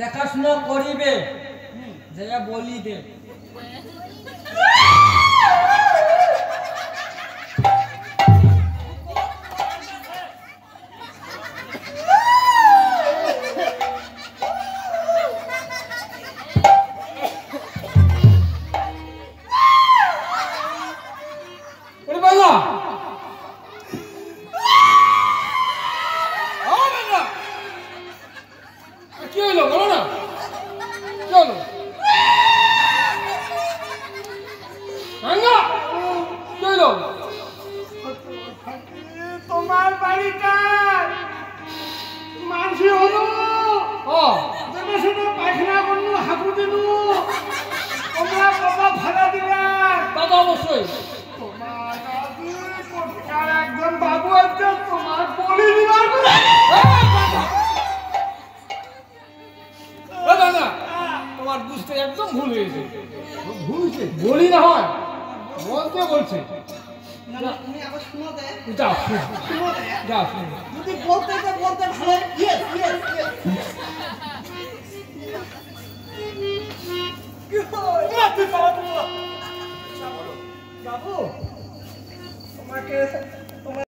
দেখাশোনা করিবে যা বলিবে। কি হইলো বলো না, কি হলো? কি হইলো? তোমার বাড়িটা মাঝি হলো যেটা সেটা পায়খানা করলো, হাঁকু দিল, তোমরা বাবা ভাড়া দিলা। তা তো অবশ্যই। তোমার দাদু কোথাকার একজন বাবু আছে, তোমার বলি দিবার না, তোমার বুঝতে একদম ভুল হয়েছে। ভুল হয়েছে। বলি না হয় বলতে বলছে। তুমি আবার শুনো দে, যা শুনো দে, যা শুনো। যদি বলতে বলতে ভালো। Yes yes yes. বাবু তোমাকে